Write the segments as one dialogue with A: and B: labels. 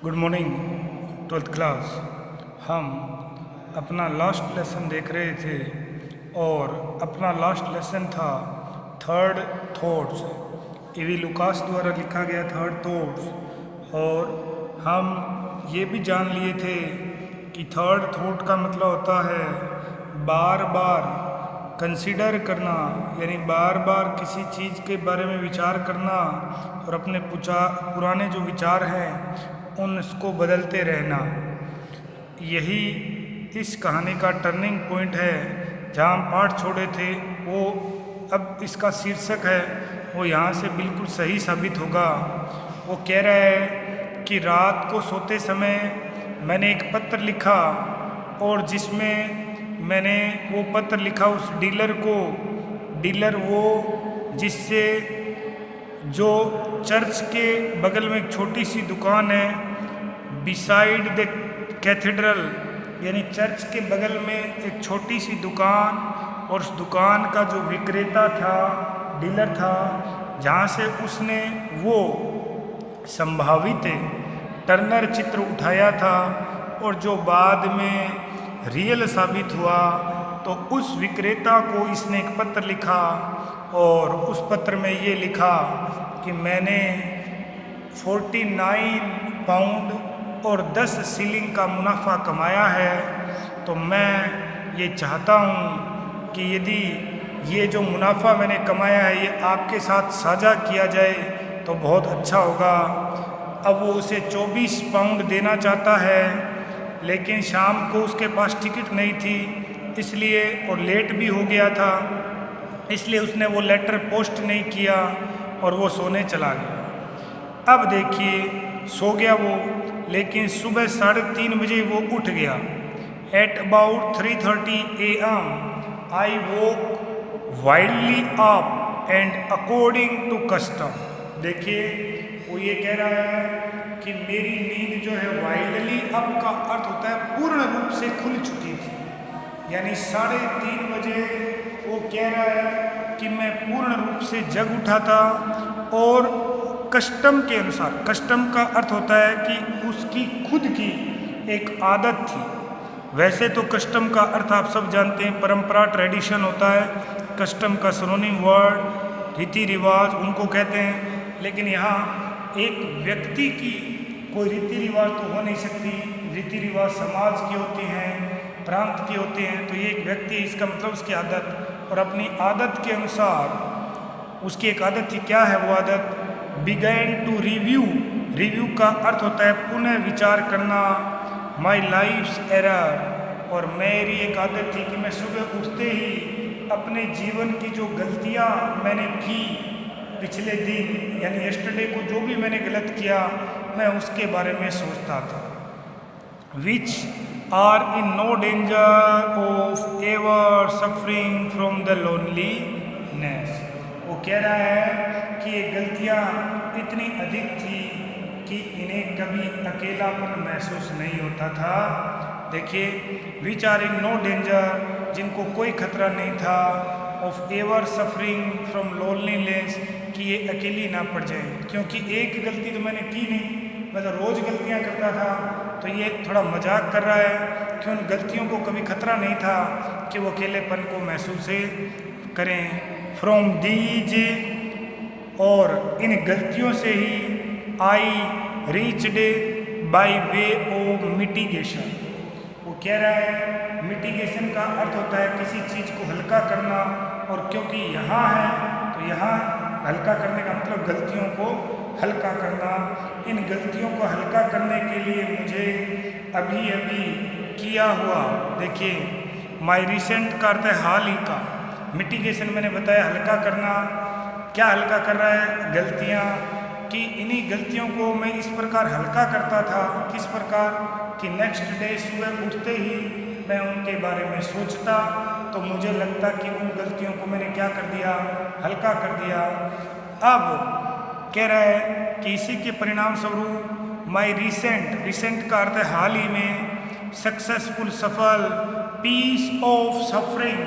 A: Good morning 12th class. हम अपना last lesson देख रहे थे और अपना लास्ट लेसन था थर्ड थॉट्स। ईवी लुकास द्वारा लिखा गया थर्ड थॉट्स। और हम ये भी जान लिए थे कि थर्ड थॉट का मतलब होता है बार बार कंसीडर करना, यानी बार बार किसी चीज़ के बारे में विचार करना और अपने पुराने जो विचार हैं उनको बदलते रहना। यही इस कहानी का टर्निंग पॉइंट है। जहाँ हम पाठ छोड़े थे वो अब इसका शीर्षक है, वो यहाँ से बिल्कुल सही साबित होगा। वो कह रहा है कि रात को सोते समय मैंने एक पत्र लिखा और जिसमें मैंने वो पत्र लिखा उस डीलर को, डीलर वो जिससे जो चर्च के बगल में एक छोटी सी दुकान है बिसाइड द कैथेड्रल, यानी चर्च के बगल में एक छोटी सी दुकान, और उस दुकान का जो विक्रेता था, डीलर था, जहाँ से उसने वो संभावित टर्नर चित्र उठाया था और जो बाद में रियल साबित हुआ, तो उस विक्रेता को इसने एक पत्र लिखा और उस पत्र में ये लिखा कि मैंने 49 पाउंड और 10 शिलिंग का मुनाफा कमाया है। तो मैं ये चाहता हूँ कि यदि ये जो मुनाफा मैंने कमाया है ये आपके साथ साझा किया जाए तो बहुत अच्छा होगा। अब वो उसे 24 पाउंड देना चाहता है, लेकिन शाम को उसके पास टिकट नहीं थी इसलिए, और लेट भी हो गया था, इसलिए उसने वो लेटर पोस्ट नहीं किया और वो सोने चला गया। अब देखिए सो गया वो, लेकिन सुबह 3:30 बजे वो उठ गया। At about 3:30 AM I woke wildly up and according to custom. देखिए वो ये कह रहा है कि मेरी नींद जो है वाइल्डली अप का अर्थ होता है पूर्ण रूप से खुल चुकी थी, यानी 3:30 बजे वो कह रहा है कि मैं पूर्ण रूप से जग उठा था। और कस्टम के अनुसार, कस्टम का अर्थ होता है कि उसकी खुद की एक आदत थी। वैसे तो कस्टम का अर्थ आप सब जानते हैं, परंपरा, ट्रेडिशन होता है। कस्टम का सिनोनिम वर्ड रीति रिवाज उनको कहते हैं, लेकिन यहाँ एक व्यक्ति की कोई रीति रिवाज तो हो नहीं सकती। रीति रिवाज समाज की होती हैं, प्रांत के होते हैं, तो ये एक व्यक्ति, इसका मतलब उसकी आदत, और अपनी आदत के अनुसार उसकी एक आदत थी। क्या है वो आदत? Began to review. रिव्यू का अर्थ होता है पुनः विचार करना। माई लाइफ्स एरर, और मेरी एक आदत थी कि मैं सुबह उठते ही अपने जीवन की जो गलतियाँ मैंने की पिछले दिन, यानी यस्टरडे को जो भी मैंने गलत किया, मैं उसके बारे में सोचता था। Which are in no danger of ever suffering from the loneliness. वो कह रहा है कि ये गलतियाँ इतनी अधिक थी कि इन्हें कभी अकेलापन महसूस नहीं होता था। देखिए, which are in no danger, जिनको कोई खतरा नहीं था, of ever suffering from loneliness, कि ये अकेली ना पड़ जाए। क्योंकि एक गलती तो मैंने की नहीं, मैं तो रोज़ गलतियाँ करता था, तो ये थोड़ा मजाक कर रहा है कि उन गलतियों को कभी खतरा नहीं था कि वो अकेलेपन को महसूस करें। फ्रॉम दीज, और इन गलतियों से ही I reached by way of mitigation. वो कह रहा है मिटिगेशन का अर्थ होता है किसी चीज़ को हल्का करना, और क्योंकि यहाँ है तो यहाँ हल्का करने का मतलब गलतियों को हल्का करना। इन गलतियों को हल्का करने के लिए मुझे अभी अभी किया हुआ, देखिए माई रिसेंट का अर्थ है हाल ही का, मिटिगेशन मैंने बताया हल्का करना। क्या हल्का कर रहा है? गलतियाँ, कि इन्हीं गलतियों को मैं इस प्रकार हल्का करता था। किस प्रकार? कि नेक्स्ट डे सुबह उठते ही मैं उनके बारे में सोचता तो मुझे लगता कि उन गलतियों को मैंने क्या कर दिया? हल्का कर दिया। अब कह रहा है कि इसी के परिणाम स्वरूप माई रिसेंट, रिसेंट का अर्थ है हाल ही में, सक्सेसफुल, सफल, पीस ऑफ सफरिंग।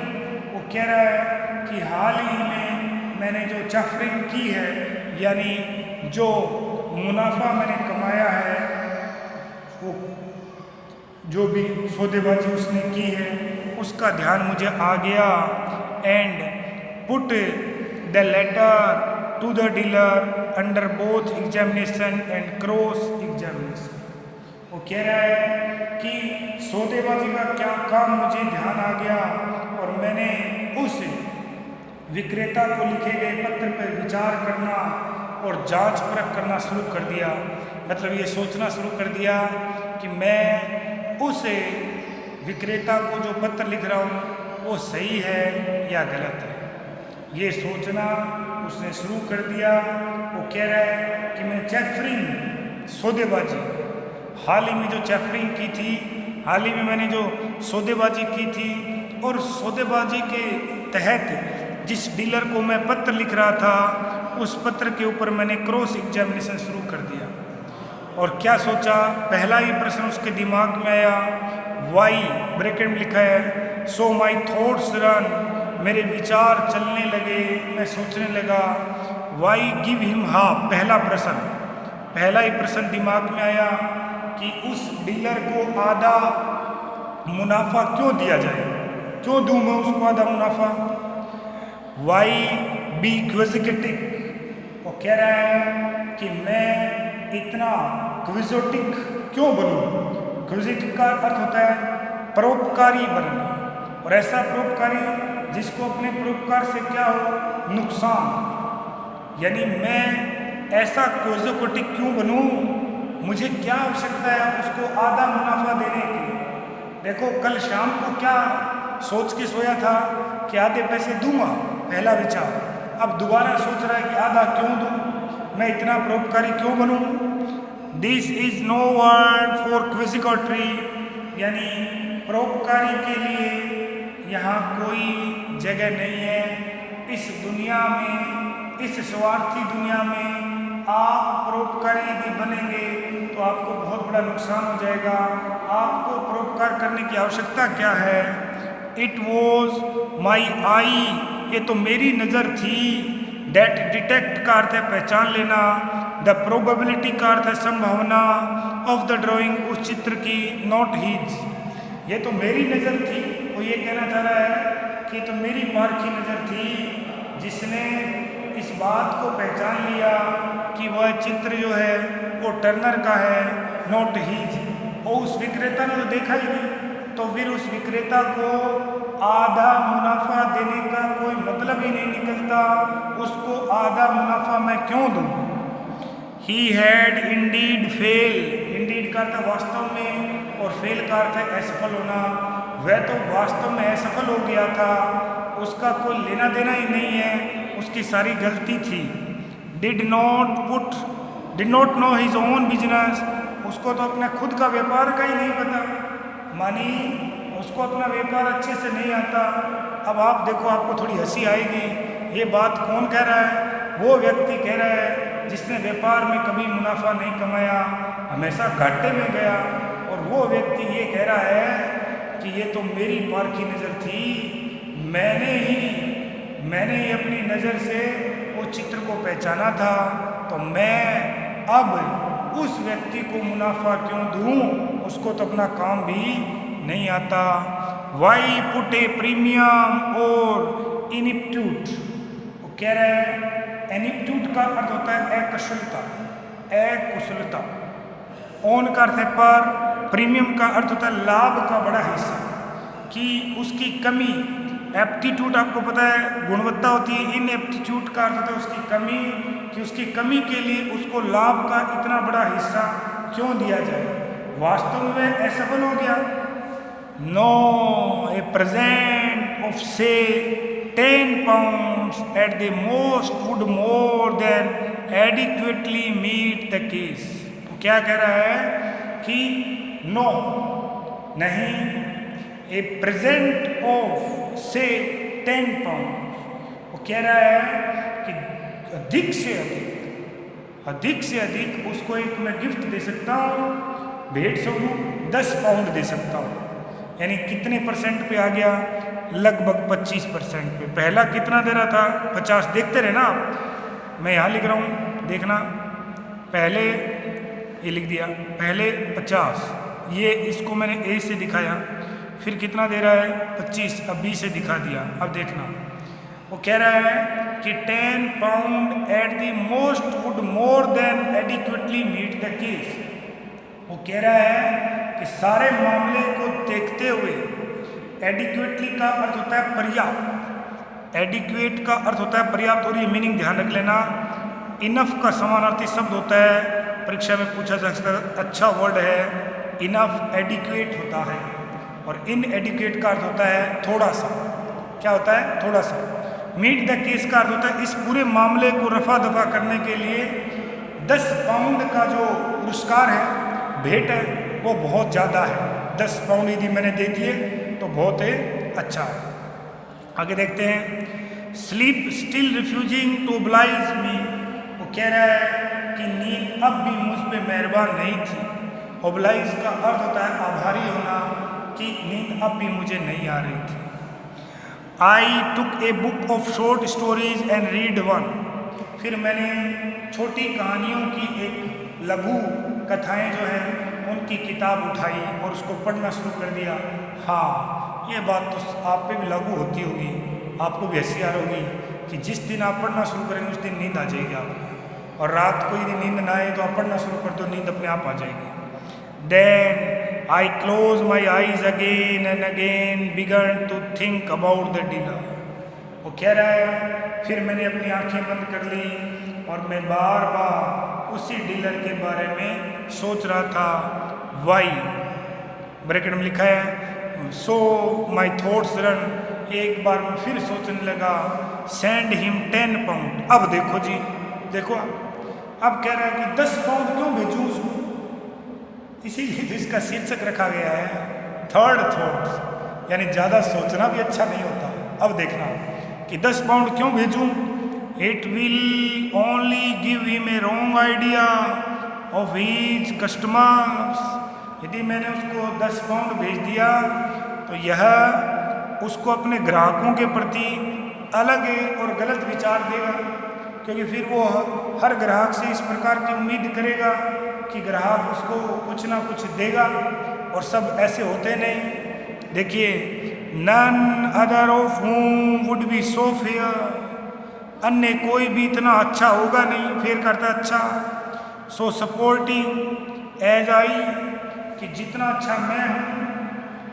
A: वो कह रहा है कि हाल ही में मैंने जो सफरिंग की है, यानी जो मुनाफा मैंने कमाया है वो जो भी सौदेबाजी उसने की है उसका ध्यान मुझे आ गया। And put the letter to the dealer under both examination and cross examination. वो कह रहा है कि सौदेबाजी का क्या काम मुझे ध्यान आ गया और मैंने उस विक्रेता को लिखे गए पत्र पर विचार करना और जांच परख करना शुरू कर दिया। मतलब ये सोचना शुरू कर दिया कि मैं उस विक्रेता को जो पत्र लिख रहा हूँ वो सही है या गलत है, ये सोचना उसने शुरू कर दिया। वो कह रहा है कि मैं चैफरिंग सौदेबाजी, हाल ही में जो चैफरिंग की थी, हाल ही में मैंने जो सौदेबाजी की थी और सौदेबाजी के तहत जिस डीलर को मैं पत्र लिख रहा था उस पत्र के ऊपर मैंने क्रॉस एग्जामिनेशन शुरू कर दिया। और क्या सोचा, पहला ही प्रश्न उसके दिमाग में आया, वाई ब्रैकेट में लिखा है, सो माई थॉट्स रन, मेरे विचार चलने लगे, मैं सोचने लगा, वाई गिव हिम हाफ, पहला ही प्रश्न दिमाग में आया कि उस डीलर को आधा मुनाफा क्यों दिया जाए, क्यों दूं मैं उसको आधा मुनाफा। वाई बी क्विजिटिव, वो कह रहा है कि मैं इतना क्विजोटिक क्यों बनूं। क्विजिटिव का अर्थ होता है परोपकारी बनना, और ऐसा परोपकारी जिसको अपने परोपकार से क्या हो नुकसान। यानी मैं ऐसा क्विजोटिक क्यों बनूं, मुझे क्या आवश्यकता है उसको आधा मुनाफा देने की। देखो कल शाम को क्या सोच के सोया था कि आधे पैसे दूंगा, पहला विचार, अब दोबारा सोच रहा है कि आधा क्यों दूं, मैं इतना परोपकारी क्यों बनूं। This is no word for quixotry, यानी परोपकारी के लिए यहाँ कोई जगह नहीं है इस दुनिया में, इस स्वार्थी दुनिया में। आप परोपकारी यदि बनेंगे तो आपको बहुत बड़ा नुकसान हो जाएगा। आपको परोपकार करने की आवश्यकता क्या है। इट वॉज माई आई, ये तो मेरी नज़र थी। डेट डिटेक्ट का अर्थ है पहचान लेना, द प्रोबेबिलिटी का अर्थ है संभावना, ऑफ द ड्राइंग उस चित्र की, नॉट हीज, ये तो मेरी नज़र थी। वो ये कहना चाह रहा है कि तो मेरी पारखी नज़र थी जिसने इस बात को पहचान लिया कि वह चित्र जो है वो टर्नर का है, नॉट हीज। और उस विक्रेता ने तो देखा ही नहीं, तो फिर उस विक्रेता को आधा मुनाफा देने का कोई मतलब ही नहीं निकलता, उसको आधा मुनाफा मैं क्यों दूं। He had Indeed fail, Indeed का अर्थ वास्तव में और फेल का अर्थ है असफल होना। वह तो वास्तव में असफल हो गया था, उसका कोई लेना देना ही नहीं है, उसकी सारी गलती थी। Did not know his own business, उसको तो अपना खुद का व्यापार का ही नहीं पता, मानी उसको अपना व्यापार अच्छे से नहीं आता। अब आप देखो, आपको थोड़ी हंसी आएगी, ये बात कौन कह रहा है। वो व्यक्ति कह रहा है जिसने व्यापार में कभी मुनाफा नहीं कमाया, हमेशा घाटे में गया। और वो व्यक्ति ये कह रहा है कि ये तो मेरी पारखी नज़र थी, मैंने ही अपनी नज़र से वो चित्र को पहचाना था, तो मैं अब उस व्यक्ति को मुनाफा क्यों दूं, उसको तो अपना काम भी नहीं आता। वाई पुट ए प्रीमियम और इनिप्ट्यूट, वो कह रहा है इनिप्ट्यूट का अर्थ होता है अकुशलता, ऑन का अर्थ है पर, प्रीमियम का अर्थ होता है लाभ का बड़ा हिस्सा, कि उसकी कमी। एप्टीट्यूड आपको पता है गुणवत्ता होती है, इन एप्टीट्यूड का अर्थ होता है उसकी कमी, कि उसकी कमी के लिए उसको लाभ का इतना बड़ा हिस्सा क्यों दिया जाए। वास्तव में असफल हो गया। नो, ए प्रेजेंट ऑफ से 10 pounds at the most would more than adequately meet the case। तो क्या कह रहा है कि नो, नहीं, ए प्रेजेंट ऑफ से 10 pounds, वो कह रहा है कि अधिक से अधिक उसको एक मैं गिफ्ट दे सकता हूँ, भेंट स्वरूप 10 पाउंड दे सकता हूँ। यानी कितने परसेंट पे आ गया, लगभग 25% पे। पहला कितना दे रहा था, 50। देखते रहे ना आप, मैं यहाँ लिख रहा हूँ, देखना। पहले ये लिख दिया। पहले 50, ये इसको मैंने ए से दिखाया, फिर कितना दे रहा है 25, अब बी से दिखा दिया। अब देखना वो कह रहा है कि 10 pound at the most would more than adequately meet the case. वो कह रहा है कि सारे मामले को देखते हुए, एडिक्वेटली का अर्थ होता है पर्याप्त, एडिक्वेट का अर्थ होता है पर्याप्त, और ये मीनिंग ध्यान रख लेना। इनफ का समानार्थी शब्द होता है, परीक्षा में पूछा जा सकता है, अच्छा वर्ड है इनफ, एडिक्वेट होता है, और इन एडिक्वेट का अर्थ होता है थोड़ा सा। क्या होता है? थोड़ा सा। मीट द केस का अर्थ होता है इस पूरे मामले को रफा दफा करने के लिए 10 पाउंड का जो पुरस्कार है, भेंट है, वो बहुत ज़्यादा है। 10 पाउंड यदि मैंने दे दिए तो बहुत ही अच्छा है। आगे देखते हैं। Sleep still refusing to oblige me. वो कह रहा है कि नींद अब भी मुझ पे मेहरबान नहीं थी। ओब्लाइज का अर्थ होता है आभारी होना, कि नींद अब भी मुझे नहीं आ रही थी। I took a book of short stories and read one. फिर मैंने छोटी कहानियों की एक लघु कथाएं जो हैं उनकी किताब उठाई और उसको पढ़ना शुरू कर दिया। हाँ, ये बात तो आप पे भी लागू होती होगी, आपको भी हंसी आ रही होगी कि जिस दिन आप पढ़ना शुरू करेंगे उस दिन नींद आ जाएगी आपको, और रात को यदि नींद ना आए तो आप पढ़ना शुरू कर दो, नींद अपने आप आ जाएगी। Then I closed my eyes again and again, began to think about the dinner. वो कह रहा है फिर मैंने अपनी आंखें बंद कर ली और मैं बार बार उसी डिनर के बारे में सोच रहा था। Why? ब्रैकेट में लिखा है so my thoughts run। एक बार मैं फिर सोचने लगा send him 10 pound। अब देखो जी, देखो अब कह रहा है कि 10 पाउंड क्यों भेजूं उसको, इसीलिए तो इसका शीर्षक रखा गया है थर्ड थॉट्स, यानी ज़्यादा सोचना भी अच्छा नहीं होता। अब देखना कि 10 पाउंड क्यों भेजूं। It will only give him a wrong idea of his customers. यदि मैंने उसको 10 पाउंड भेज दिया तो यह उसको अपने ग्राहकों के प्रति अलग और गलत विचार देगा, क्योंकि फिर वो हर ग्राहक से इस प्रकार की उम्मीद करेगा कि ग्राहक उसको कुछ ना कुछ देगा, और सब ऐसे होते नहीं। देखिए, none other of whom would be so fair. अन्य कोई भी इतना अच्छा होगा नहीं, फेयर करता अच्छा। सो सपोर्टिंग एज आई, कि जितना अच्छा मैं हूँ,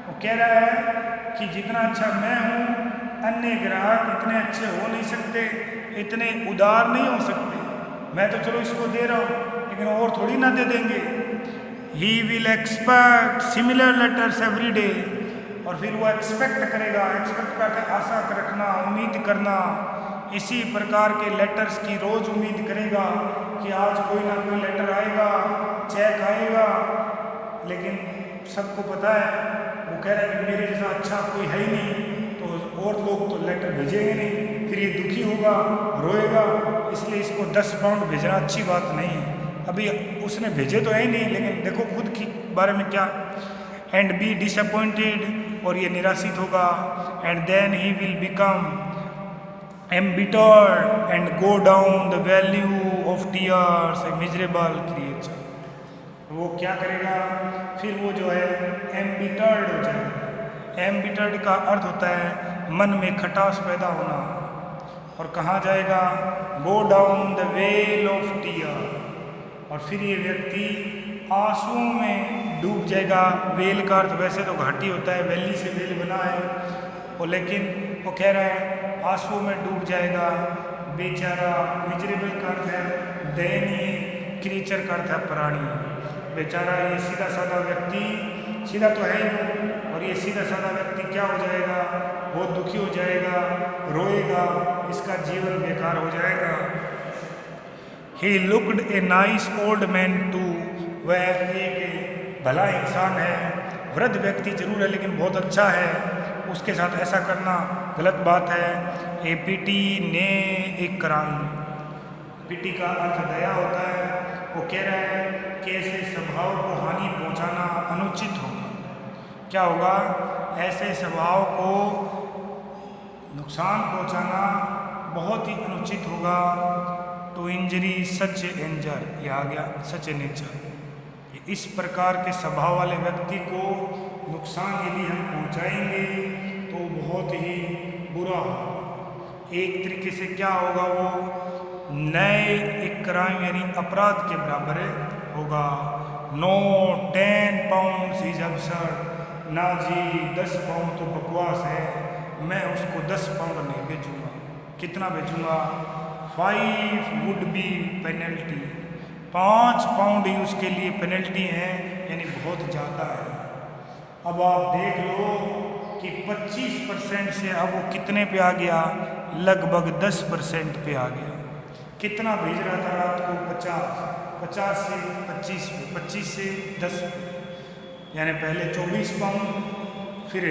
A: वो कह रहा है कि जितना अच्छा मैं हूँ अन्य ग्राहक इतने अच्छे हो नहीं सकते, इतने उदार नहीं हो सकते। मैं तो चलो इसको दे रहा हूँ, लेकिन और थोड़ी ना दे देंगे। He will expect similar letters every day. और फिर वो एक्सपेक्ट करेगा, एक्सपेक्ट करके आशा रखना, उम्मीद करना, इसी प्रकार के लेटर्स की रोज़ उम्मीद करेगा कि आज कोई ना कोई लेटर आएगा, चेक आएगा। लेकिन सबको पता है, वो कह रहा है कि मेरे जैसा अच्छा कोई है ही नहीं, तो और लोग तो लेटर भेजेंगे नहीं, फिर ये दुखी होगा, रोएगा। इसलिए इसको 10 पाउंड भेजना अच्छी बात नहीं है। अभी उसने भेजे तो है ही नहीं, लेकिन देखो खुद के बारे में क्या। एंड बी डिसअपॉइंटेड, और ये निराशित होगा। And then he will become embittered and go down the valley of tears, a miserable creature. वो क्या करेगा, फिर वो जो है एम्बिटर्ड हो जाएगा। एम्बिटर्ड का अर्थ होता है मन में खटास पैदा होना। और कहाँ जाएगा, go down the well of tear, और फिर ये व्यक्ति आंसुओं में डूब जाएगा। वेल का अर्थ वैसे तो घाटी होता है, वैली से वेल बना है वो, लेकिन वो कह रहा है आंसुओं में डूब जाएगा। बेचारा, मिजरेबल का अर्थ है दयनीय, क्रीचर का अर्थ है प्राणी। बेचारा ये सीधा साधा व्यक्ति, सीधा तो है ही, और ये सीधा साधा व्यक्ति क्या हो जाएगा, बहुत दुखी हो जाएगा, रोएगा, इसका जीवन बेकार हो जाएगा। He looked a nice old man too। वह एक भला इंसान है, वृद्ध व्यक्ति जरूर है लेकिन बहुत अच्छा है। उसके साथ ऐसा करना गलत बात है। ए पीटी ने एक कराई। पीटी का अर्थ दया होता है। वो कह रहा है कि ऐसे स्वभाव को हानि पहुंचाना अनुचित होगा। क्या होगा, ऐसे स्वभाव को नुकसान पहुंचाना बहुत ही अनुचित होगा। टू इंजरी सच एंजर, ये आ गया सच ए नेचर। इस प्रकार के स्वभाव वाले व्यक्ति को नुकसान यदि हम पहुंचाएंगे तो बहुत ही बुरा होगा। एक तरीके से क्या होगा, वो नए एक क्राइम यानी अपराध के बराबर होगा। नो 10 पाउंड इज अबसर्ड, ना जी 10 पाउंड तो बकवास है, मैं उसको 10 पाउंड नहीं बेचूंगा। कितना बेचूंगा? 5 वुड बी पेनल्टी, 5 पाउंड ही उसके लिए पेनल्टी है, यानी बहुत ज़्यादा है। अब आप देख लो कि 25% से अब वो कितने पे आ गया, लगभग 10% पे आ गया। कितना भेज रहा था रात को? 50 से 25 पे, 25 से 10 पे, यानी पहले 24 पाउंड, फिर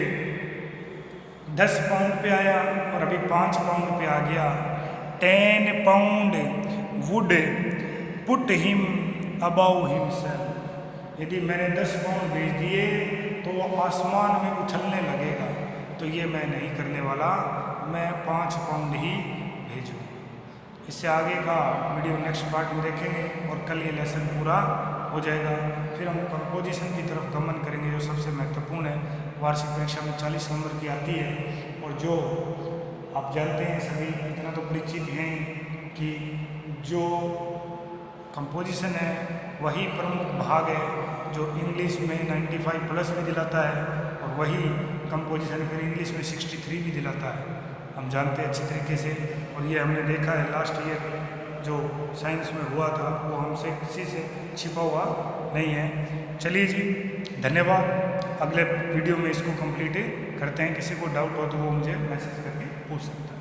A: 10 पाउंड पे आया और अभी 5 पाउंड पे आ गया। 10 pound would put him above himself, यदि मैंने 10 पाउंड भेज दिए तो वो आसमान में उछलने लगेगा, तो ये मैं नहीं करने वाला, मैं 5 पाउंड ही भेजूँ। इससे आगे का वीडियो नेक्स्ट पार्ट में देखेंगे और कल ये लेसन पूरा हो जाएगा। फिर हम कंपोजिशन की तरफ गमन करेंगे, जो सबसे महत्वपूर्ण है, वार्षिक परीक्षा में 40 नंबर की आती है, और जो आप जानते हैं सभी, इतना तो परिचित हैं कि जो कंपोजिशन है वही प्रमुख भाग है जो इंग्लिश में 95+ भी दिलाता है, और वही कंपोजिशन फिर इंग्लिश में 63 भी दिलाता है, हम जानते हैं अच्छी तरीके से। और ये हमने देखा है लास्ट ईयर जो साइंस में हुआ था, वो हमसे किसी से छिपा हुआ नहीं है। चलिए जी, धन्यवाद। अगले वीडियो में इसको कंप्लीट करते हैं। किसी को डाउट हो तो वो मुझे मैसेज करके पूछ सकता है।